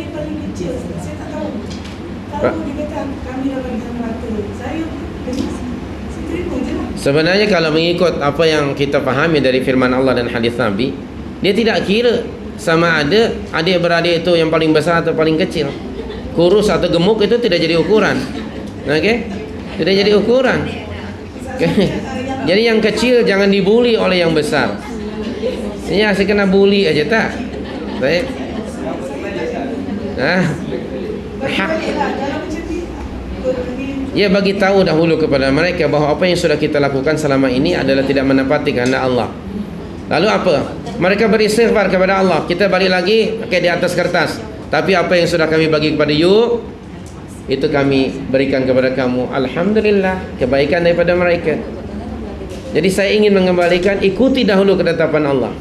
saya paling kecil, saya tak tahu. Kalau dia kata kami dah bagi neraka, saya terima je lah. Sebenarnya kalau mengikut apa yang kita fahami dari firman Allah dan hadis Nabi, dia tidak kira sama ada adik-beradik itu yang paling besar atau paling kecil, kurus atau gemuk, itu tidak jadi ukuran. Okey? Tidak jadi ukuran. Okay. Jadi yang kecil jangan dibuli oleh yang besar. Ini asyik kena bully aja tak? Baik. Hak. Ya, bagi tahu dahulu kepada mereka bahawa apa yang sudah kita lakukan selama ini adalah tidak menepati kehendak Allah. Lalu apa? Mereka beristighfar kepada Allah. Kita balik lagi di atas kertas. Tapi apa yang sudah kami bagi kepada you, itu kami berikan kepada kamu. Alhamdulillah, kebaikan daripada mereka. Jadi saya ingin mengembalikan, ikuti dahulu ketetapan Allah.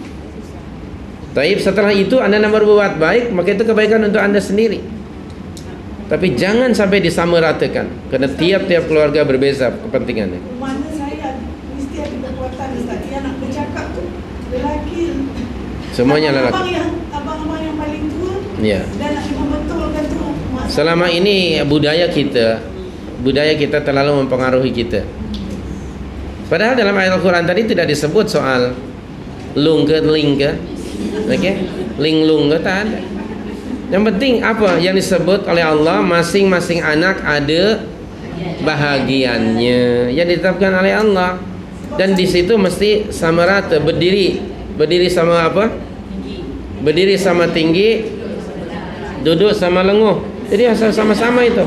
Taib, setelah itu anda nak berbuat baik, maka itu kebaikan untuk anda sendiri. Tapi jangan sampai disamaratakan, kerana tiap-tiap keluarga berbeza kepentingannya. Mana saya mesti ada kekuatan, Ustaz. Dia nak bercakap tu lelaki. Semuanya lelaki. Abang-abang yang paling tua. Ya. Dan nak membetulkan tu. Selama ini budaya kita terlalu mempengaruhi kita. Padahal dalam ayat Al-Quran tadi tidak disebut soal lung ke ling ke, okey, ling lung ke, tak ada. Yang penting apa yang disebut oleh Allah, masing-masing anak ada bahagiannya yang ditetapkan oleh Allah, dan di situ mesti sama rata, berdiri sama apa? Berdiri sama tinggi, duduk sama lenguh. Jadi harus sama-sama itu.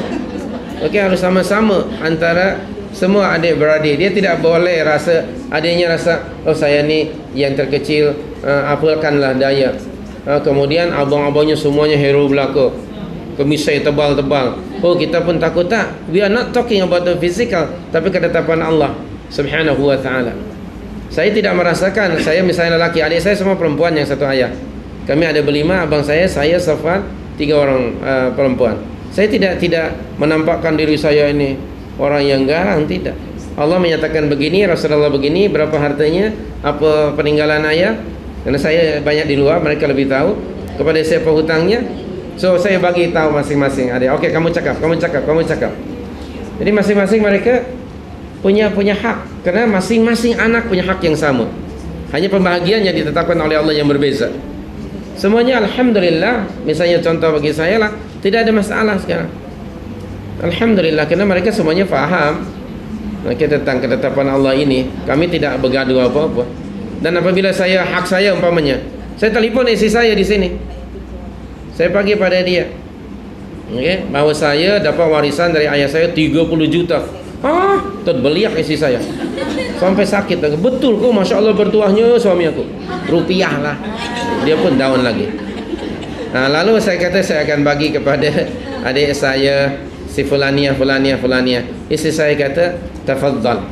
Okey, harus sama-sama antara semua adik-beradik. Dia tidak boleh rasa, adiknya rasa, oh saya ni yang terkecil, apalkanlah daya. Kemudian abang-abangnya semuanya hero belaka, kemisai tebal-tebal. Oh, kita pun takut tak? We are not talking about the physical, tapi ketetapan Allah Subhanahu wa ta'ala. Saya tidak merasakan, saya misalnya lelaki, adik saya semua perempuan yang satu ayah. Kami ada berlima, abang saya, Safwan, 3 orang perempuan. Saya tidak menampakkan diri saya ini orang yang garang, tidak. Allah menyatakan begini, Rasulullah begini, berapa hartanya, apa peninggalan ayah. Karena saya banyak di luar, mereka lebih tahu. Kepada siapa hutangnya, so saya bagi tahu masing-masing adik. Okey, kamu cakap. Jadi masing-masing mereka punya hak, karena masing-masing anak punya hak yang sama. Hanya pembahagian yang ditetapkan oleh Allah yang berbeza. Semuanya alhamdulillah. Misalnya contoh bagi saya lah, tidak ada masalah sekarang. Alhamdulillah, kerana mereka semuanya faham tentang ketetapan Allah ini. Kami tidak bergaduh apa-apa. Dan apabila hak saya umpamanya, saya telefon isteri saya di sini, saya bagi pada dia, okay, bahawa saya dapat warisan dari ayah saya 30 juta. Terbeliak isteri saya sampai sakit. Betul kok, Masya Allah bertuahnya suami aku. Rupiah lah. Dia pun down lagi. Lalu saya kata saya akan bagi kepada adik saya si fulaniah. Isteri saya kata, tafadhal,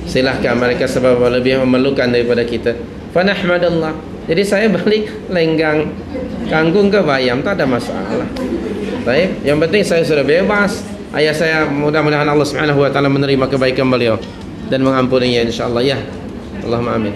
silahkan, mereka sebab lebih memerlukan daripada kita. Fa nahmadallah. Jadi saya balik lenggang kangkung ke bayam, tak ada masalah. Baik, yang penting saya sudah bebas. Ayah saya, mudah-mudahan Allah Subhanahu wa taala menerima kebaikan beliau dan mengampuninya insyaallah ya. Allahumma amin.